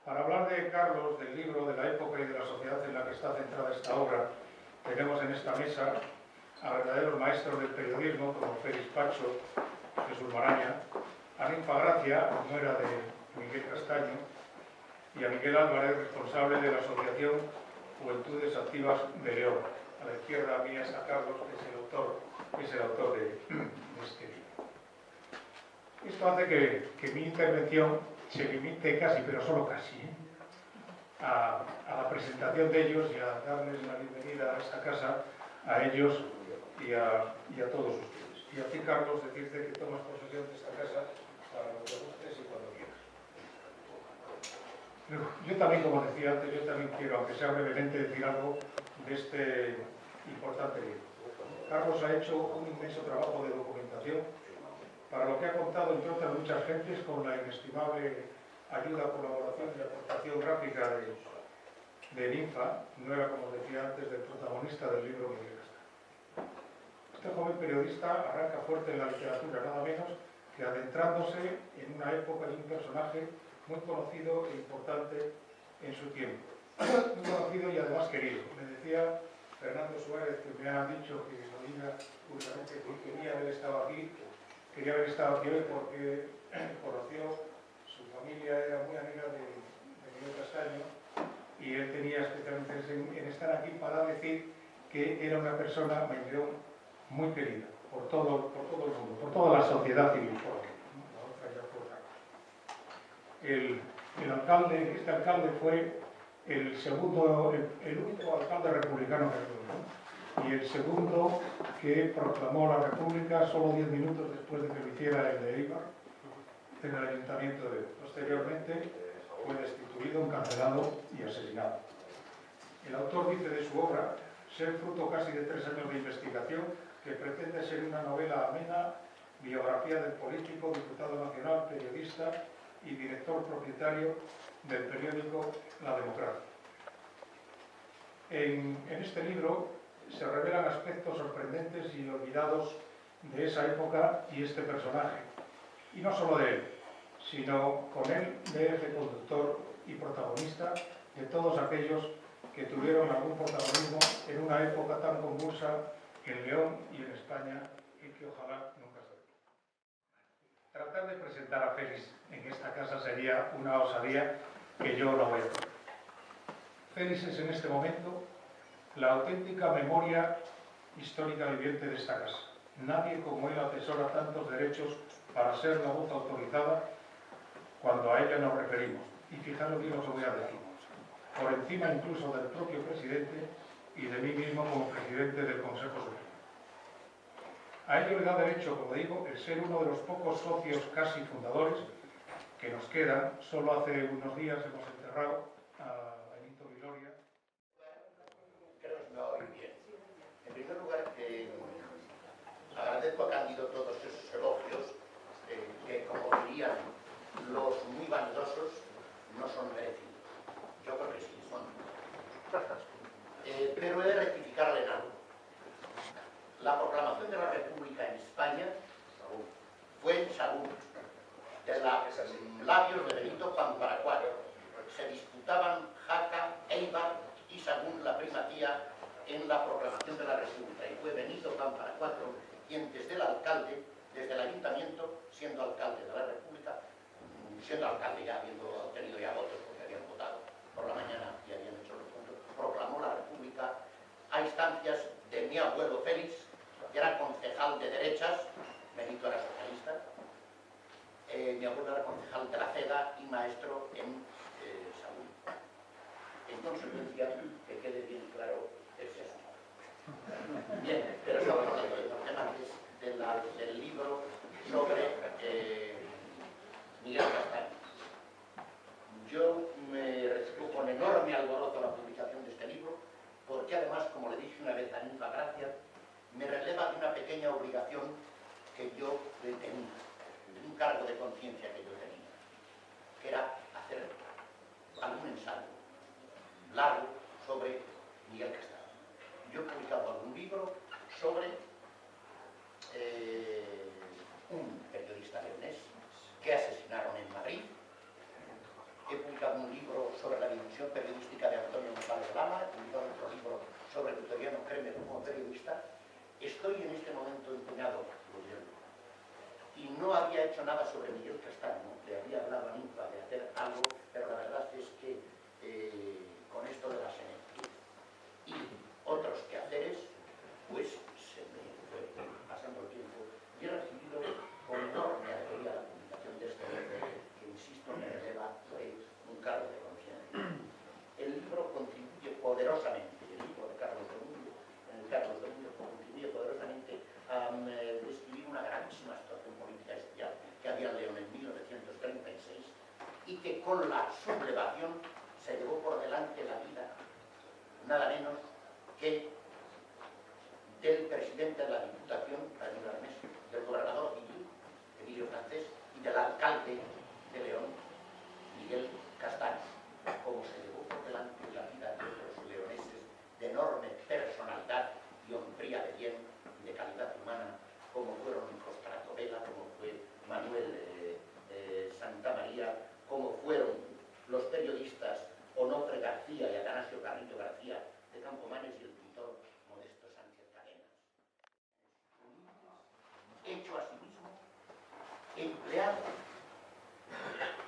Para hablar de Carlos, del libro, de la época y de la sociedad en la que está centrada esta obra, tenemos en esta mesa a verdaderos maestros del periodismo como Félix Pacho, Jesús Maraña, a Ninfa Gracia, nuera de Miguel Castaño, y a Miguel Álvarez, responsable de la Asociación Juventudes Activas de León. A la izquierda mía está Carlos, que es el autor de este libro. Esto hace que mi intervención se limite casi, pero solo casi, a la presentación de ellos y a darles la bienvenida a esta casa, a ellos y a todos ustedes. Y a ti, Carlos, decirte que tomas posesión de esta casa para lo que gustes y cuando quieras. Yo también, como decía antes, yo también quiero, aunque sea brevemente, decir algo de este importante libro. Carlos ha hecho un inmenso trabajo de documentación para lo que ha contado, entre otras muchas gentes, con la inestimable ayuda, colaboración y aportación gráfica de Ninfa, no era, como decía antes, del protagonista del libro Miguel Castaño. Este joven periodista arranca fuerte en la literatura, nada menos que adentrándose en una época y un personaje muy conocido e importante en su tiempo. Muy conocido y además querido. Me decía Fernando Suárez, que me ha dicho que lo diga públicamente, que quería haber estado aquí hoy porque conoció, su familia era muy amiga de Miguel Castaño y él tenía especialmente en estar aquí para decir que era una persona, León, muy querida por todo el mundo, por toda la sociedad civil. Este alcalde fue el único alcalde republicano que tuvo, y el segundo que proclamó la República solo 10 minutos después de que lo hiciera el de Eibar en el ayuntamiento de León. Posteriormente fue destituido, encarcelado y asesinado. El autor dice de su obra ser fruto casi de 3 años de investigación que pretende ser una novela amena, biografía del político, diputado nacional, periodista y director propietario del periódico La Democracia. En este libro se revelan aspectos sorprendentes y olvidados de esa época y este personaje. Y no solo de él, sino con él de eje conductor y protagonista de todos aquellos que tuvieron algún protagonismo en una época tan convulsa en León y en España y que ojalá nunca se repita. Tratar de presentar a Félix en esta casa sería una osadía que yo no voy a hacer. Félix es en este momento la auténtica memoria histórica viviente de esta casa. Nadie como él atesora tantos derechos para ser la voz autorizada cuando a ella nos referimos. Y fijaros bien lo que voy a decir. Por encima incluso del propio presidente y de mí mismo como presidente del Consejo Supremo. A ello le da derecho, como digo, el ser uno de los pocos socios casi fundadores que nos quedan. Solo hace unos días hemos enterrado a Benito Viloria. Creo que me oí bien. En primer lugar, agradezco a Cándido todos esos elogios que, como dirían los muy vanidosos, no son merecidos. Yo creo que sí, son. Pero he de rectificarle en algo. La proclamación de la República en España fue en Sagún, de los labios de Benito Pamparacua. Se disputaban Jaca, Eibar y Sagún la primacía en la proclamación de la República. Y fue Benito Pamparacua quien desde el ayuntamiento, siendo alcalde de la República, siendo alcalde ya, habiendo obtenido ya votos porque habían votado por la mañana y habían hecho los puntos, proclamó la República a instancias de mi abuelo Félix, que era concejal de derechas. Benito era socialista, mi abuelo era concejal de la CEDA y maestro en Sagún. En consecuencia, que quede bien claro ese asunto. Bien, pero estamos hablando de los temas del libro sobre Miguel Castaño. Yo me recibo con enorme alborozo la publicación de este libro, porque además, como le dije una vez a Ninfa Gracia, me releva de una pequeña obligación que yo tenía, de un cargo de conciencia que yo tenía, que era hacer algún ensayo largo sobre Miguel Castaño. Yo he publicado algún libro sobre un periodista leonés que asesinaron en Madrid producción periodística de Antonio González Lama, publicado otro libro sobre Victoriano Kremer como periodista, estoy en este momento empeñado, y no había hecho nada sobre Miguel Castaño, le había hablado a Ninfa de hacer algo, pero la verdad es que con esto de la senería y otros quehaceres, pues se me fue pasando el tiempo y he recibido con enorme alegría la publicación de este libro, que insisto me releva un cargo de conciencia. El libro contribuye poderosamente, el libro de Carlos Domingo, contribuye poderosamente a describir una gravísima situación política especial que había en León en 1936 y que con la sublevación se llevó por delante la vida, nada menos que del presidente de la Diputación, del gobernador civil, Emilio Francés, y del alcalde de León, Miguel Castaño, como se llevó por delante la vida de otros leoneses de enorme personalidad y hombría de bien y de calidad humana, como fueron Costrato Vela, como fue Manuel Santamaría, como fueron los periodistas Onofre García y Atanasio Carrillo García de Campomanes y el pintor Modesto Sánchez Cadenas. Hecho asimismo empleado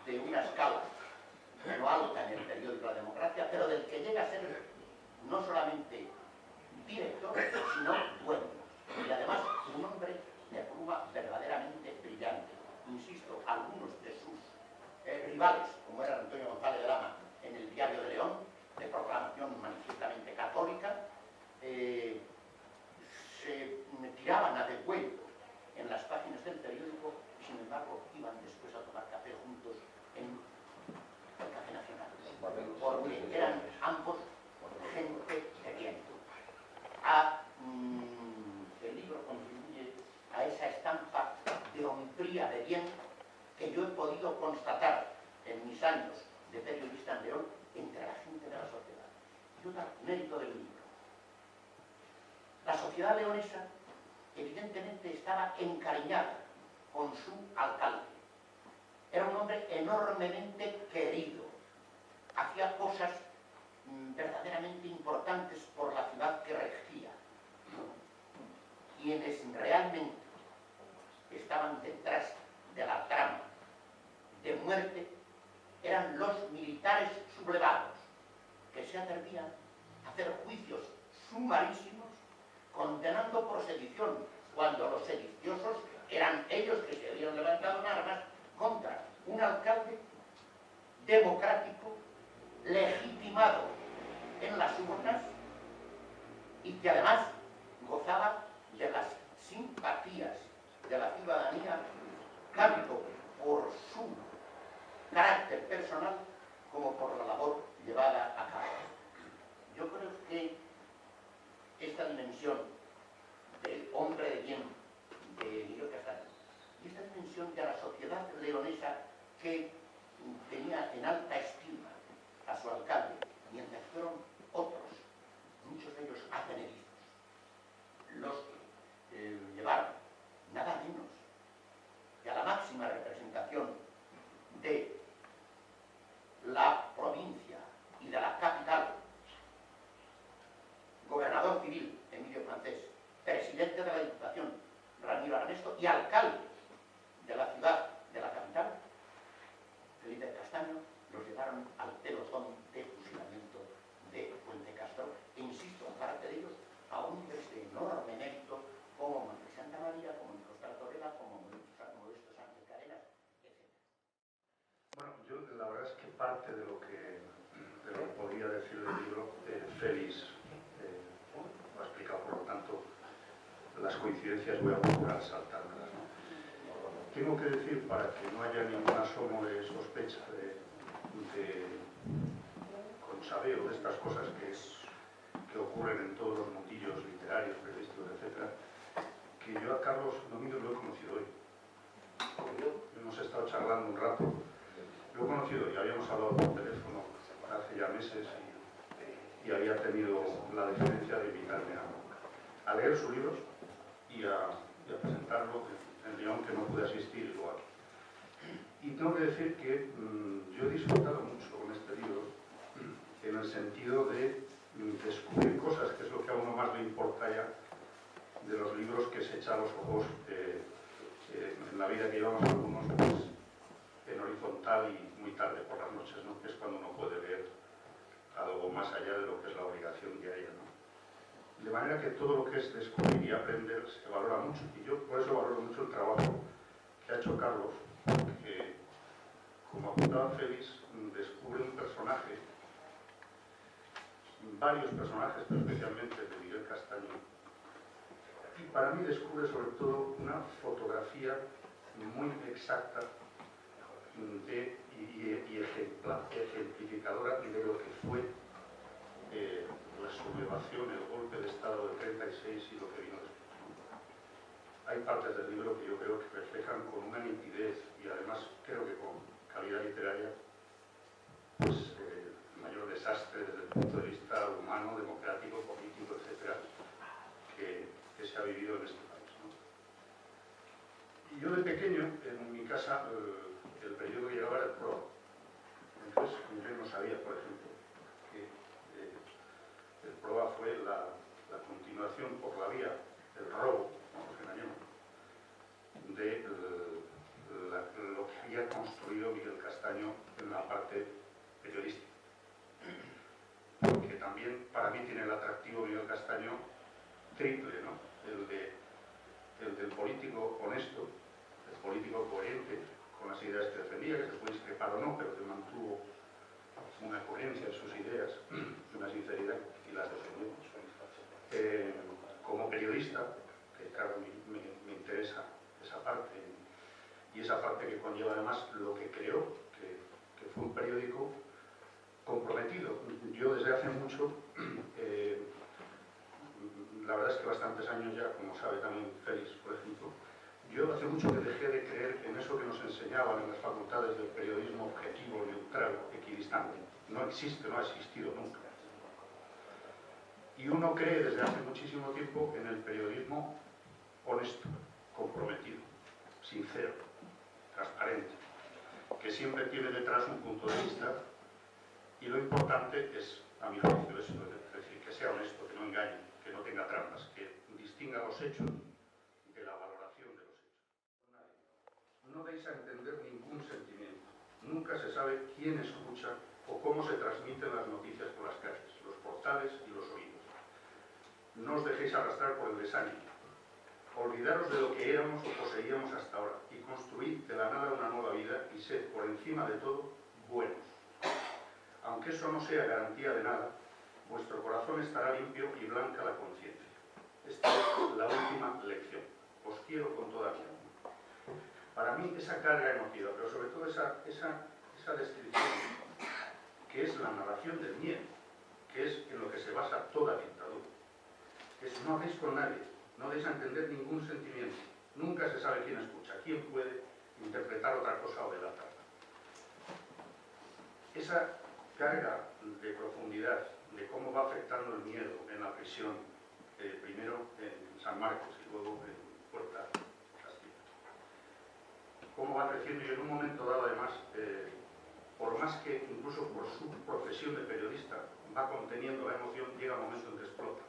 de una escala no alta en el periódico La Democracia, pero del que llega a ser no solamente director, sino dueño. Y además un hombre de pluma verdaderamente brillante. Insisto, algunos de sus rivales, como era Antonio González de Lama en el Diario de León, de proclamación manifiestamente católica, se tiraban a descuento en las páginas del periódico y sin embargo iban después a tomar café juntos en el Café Nacional, porque eran ambos gente de bien. El libro contribuye a esa estampa de hombría de bien que yo he podido constatar en mis años de periodista en León entre la gente de la sociedad. Y otro mérito del libro. La sociedad leonesa evidentemente estaba encariñada con su alcalde. Era un hombre enormemente querido. Hacía cosas verdaderamente importantes por la ciudad que regía. Quienes realmente estaban detrás de la trama de muerte eran los militares sublevados, que se atrevían a hacer juicios sumarísimos condenando por sedición, cuando los sediciosos eran ellos que se habían levantado en armas contra un alcalde democrático, legitimado en las urnas y que además gozaba de las simpatías de la ciudadanía, tanto por su carácter personal como por la labor llevada a cabo. Yo creo que esta dimensión del hombre de bien de Miguel Castaño y esta dimensión de la sociedad leonesa que tenía en alta estima a su alcalde, mientras fueron otros, muchos de ellos advenedizos, los que llevaron nada menos que a la máxima representación de la provincia y de la capital, gobernador civil Emilio Francés, presidente de la Diputación Ramiro Ernesto y alcalde de la ciudad de la capital, Felipe Castaño, los llevaron al pelotón de fusilamiento de Puente Castro. E insisto, aparte de ellos, a hombres de enorme mérito como Manuel Santamaría, como Costrato Vela, como Modesto Sánchez Cadenas, etc. Bueno, yo la verdad es que parte de lo que podría decir del libro, Félix lo ha explicado, por lo tanto, las coincidencias voy a procurar saltármelas, ¿no? Tengo que decir, para que no haya ningún asomo de sospecha con sabeo de estas cosas que ocurren en todos los mundillos literarios, periodísticos, etc., que yo a Carlos Domínguez lo he conocido hoy. Hemos estado charlando un rato, lo he conocido y habíamos hablado por teléfono hace ya meses y había tenido la deferencia de invitarme a leer sus libros y a presentarlo en León, que no pude asistir igual. Y tengo que decir que yo he disfrutado mucho con este libro en el sentido de descubrir cosas, que es lo que a uno más le importa ya de los libros que se echa a los ojos en la vida que llevamos algunos, pues, en horizontal y muy tarde por las noches, ¿no? Que es cuando uno puede ver algo más allá de lo que es la obligación diaria, ¿no? De manera que todo lo que es descubrir y aprender se valora mucho, y yo por eso valoro mucho el trabajo que ha hecho Carlos, que, como apuntaba Félix, descubre un personaje, varios personajes, pero especialmente el de Miguel Castaño, y para mí descubre sobre todo una fotografía muy exacta y ejemplificadora de lo que fue la sublevación, el golpe de Estado del 36 y lo que vino después, ¿no? Hay partes del libro que yo creo que reflejan con una nitidez y además creo que con calidad literaria pues, el mayor desastre desde el punto de vista humano, democrático, político, etcétera, que se ha vivido en este país, ¿no? Y yo de pequeño, en mi casa, el periódico que llegaba era el Proa. Entonces yo no sabía, por ejemplo, que el Proa fue la continuación por la vía del robo, como se llama, de lo que había construido Miguel Castaño en la parte periodística. Porque también para mí tiene el atractivo Miguel Castaño triple, ¿no? El del político honesto, el político coherente con las ideas que defendía, que se puede discrepar o no, pero que mantuvo una coherencia en sus ideas, una sinceridad, y las defendió. Como periodista, que claro, me interesa esa parte, y esa parte que conlleva además lo que creó, que fue un periódico comprometido. Yo desde hace mucho, la verdad es que bastantes años ya, como sabe también Félix, por ejemplo, yo hace mucho que dejé de creer en eso que nos enseñaban en las facultades del periodismo objetivo, neutral, equidistante. No existe, no ha existido nunca. Y uno cree desde hace muchísimo tiempo en el periodismo honesto, comprometido, sincero, transparente, que siempre tiene detrás un punto de vista, y lo importante es, a mi juicio, eso, es decir, que sea honesto, que no engañe, que no tenga trampas, que distinga los hechos de la valoración de los hechos. No deis a entender ningún sentimiento. Nunca se sabe quién escucha o cómo se transmiten las noticias por las calles, los portales y los oídos. No os dejéis arrastrar por el desánimo. Olvidaros de lo que éramos o poseíamos hasta ahora y construid de la nada una nueva vida y sed, por encima de todo, buenos. Aunque eso no sea garantía de nada, vuestro corazón estará limpio y blanca la conciencia. Esta es la última lección. Os quiero con toda mi alma. Para mí esa carga emotiva, pero sobre todo esa descripción, que es la narración del miedo, que es en lo que se basa toda dictadura. Es no habléis con nadie, no deis a entender ningún sentimiento, nunca se sabe quién escucha, quién puede interpretar otra cosa o delatar. Esa carga de profundidad, de cómo va afectando el miedo en la prisión, primero en San Marcos y luego en Puerta Castilla. Cómo va creciendo y en un momento dado además, por más que incluso por su profesión de periodista va conteniendo la emoción, llega un momento en que explota.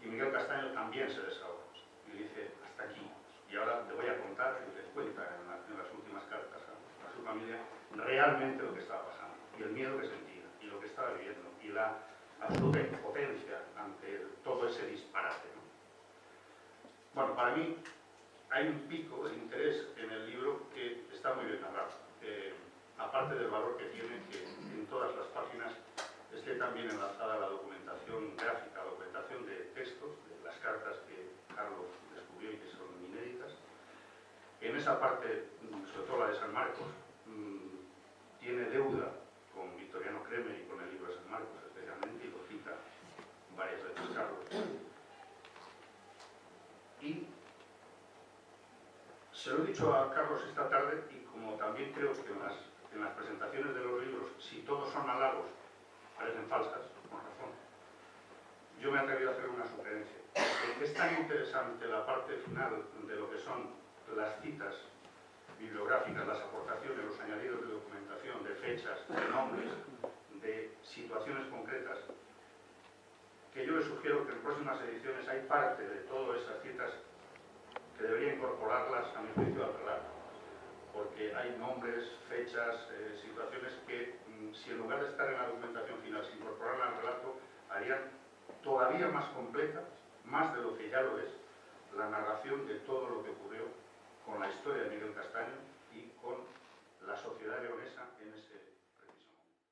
Y Miguel Castaño también se desahoga y dice, hasta aquí. Y ahora te voy a contar, y les cuenta en las últimas cartas a su familia, realmente lo que estaba pasando, y el miedo que sentía, y lo que estaba viviendo, y la absoluta impotencia ante todo ese disparate, ¿no? Bueno, para mí hay un pico de interés en el libro que está muy bien narrado. Aparte del valor que tiene, que en todas las páginas esté también enlazada la documentación gráfica, la documentación de textos, de las cartas que Carlos descubrió y que son inéditas. En esa parte, sobre todo la de San Marcos, tiene deuda con Victoriano Kremer y con el libro de San Marcos especialmente, y lo cita varias veces Carlos. Y se lo he dicho a Carlos esta tarde, y como también creo que en las presentaciones de los libros, si todos son halagos, parecen falsas, con razón. Yo me he atrevido a hacer una sugerencia. Es tan interesante la parte final de lo que son las citas bibliográficas, las aportaciones, los añadidos de documentación, de fechas, de nombres, de situaciones concretas, que yo le sugiero que en próximas ediciones hay parte de todas esas citas que debería incorporarlas a mi juicio al relato, porque hay nombres, fechas, situaciones que, si en lugar de estar en la documentación final se incorporaran al relato, harían todavía más completa, más de lo que ya lo es, la narración de todo lo que ocurrió con la historia de Miguel Castaño y con la sociedad leonesa en ese preciso momento.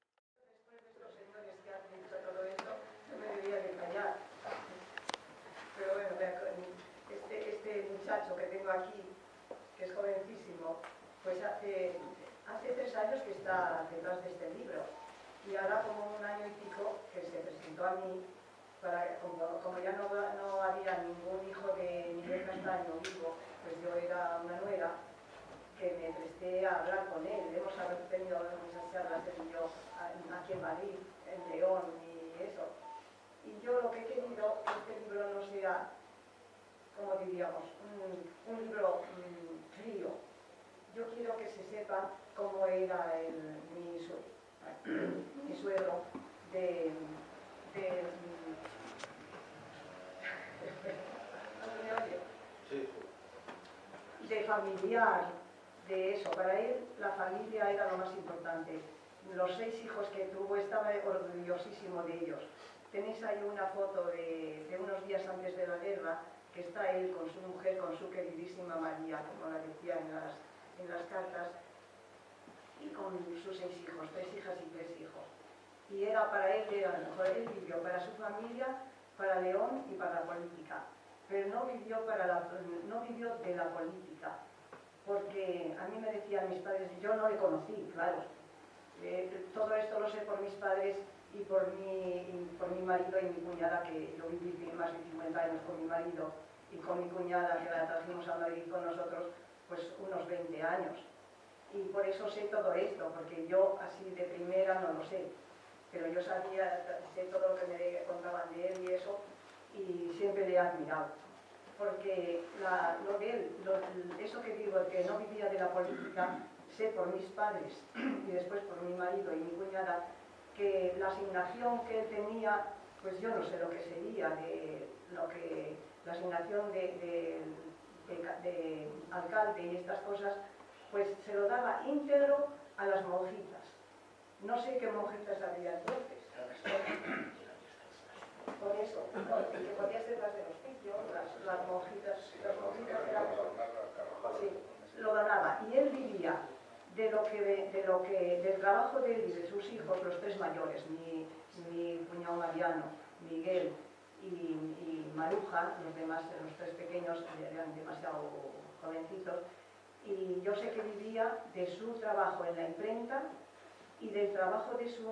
Después de estos señores que han dicho todo esto, no me debía de callar. Pero bueno, este muchacho que tengo aquí, que es jovencísimo, pues hace 3 años que está detrás de este libro. Y ahora como 1 año y pico que se presentó a mí, como ya no había ningún hijo de Miguel Castaño vivo, pues yo era una nuera, que me presté a hablar con él. Hemos tenido esas charlas él y yo aquí en Madrid, en León y eso. Y yo lo que he querido es que este libro no sea, como diríamos, un libro frío. Yo quiero que se sepa cómo era mi suegro de familiar, de eso. Para él la familia era lo más importante. Los 6 hijos que tuvo, estaba orgullosísimo de ellos. Tenéis ahí una foto de unos días antes de la guerra, que está él con su mujer, con su queridísima María, como la decía en las cartas, y con sus 6 hijos, 3 hijas y 3 hijos. Y era para él, era lo mejor. Él vivió para su familia, para León y para la política, pero no vivió de la política, porque a mí me decían mis padres, yo no le conocí, claro, todo esto lo sé por mis padres y por mi marido y mi cuñada, que yo viví más de 50 años con mi marido, y con mi cuñada, que la trajimos a Madrid con nosotros, pues unos 20 años. Y por eso sé todo esto, porque yo así de primera no lo sé, pero yo sé todo lo que me contaban de él y eso, y siempre le he admirado. Porque lo de él, eso que digo, que no vivía de la política, sé por mis padres y después por mi marido y mi cuñada, que la asignación que él tenía, pues yo no sé lo que sería, la asignación de alcalde y estas cosas, pues se lo daba íntegro a las monjitas. No sé qué monjitas había entonces. Por eso, que podía ser las del hospicio, las monjitas eran... Sí, lo donaba. Y él vivía del trabajo de él y de sus hijos, los 3 mayores, mi cuñado Mariano, Miguel y Maruja. Los demás, los 3 pequeños, eran demasiado jovencitos. Y yo sé que vivía de su trabajo en la imprenta y del trabajo de su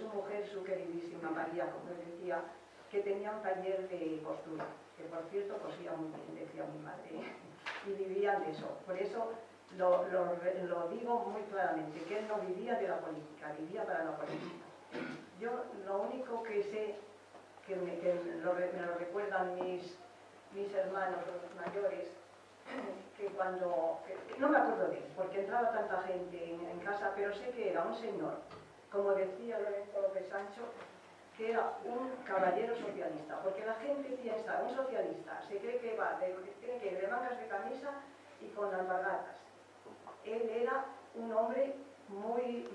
mujer, su queridísima María, como él decía, que tenía un taller de costura, que por cierto cosía muy bien, decía mi madre, y vivían de eso. Por eso lo digo muy claramente, que él no vivía de la política, vivía para la política. Yo lo único que sé, que me lo recuerdan mis hermanos, los mayores, que no me acuerdo de él, porque entraba tanta gente en casa, pero sé que era un señor, como decía Lorenzo López Sancho, que era un caballero socialista, porque la gente piensa, un socialista se cree que tiene que ir de mangas de camisa y con alpargatas. Él era un hombre muy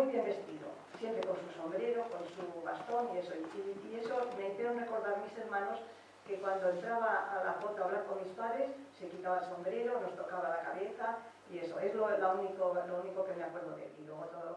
bien vestido, siempre con su sombrero, con su bastón y eso. Y eso me hicieron recordar mis hermanos que cuando entraba a la foto a hablar con mis padres, se quitaba el sombrero, nos tocaba la cabeza y eso. Es lo único que me acuerdo de él. Y luego todo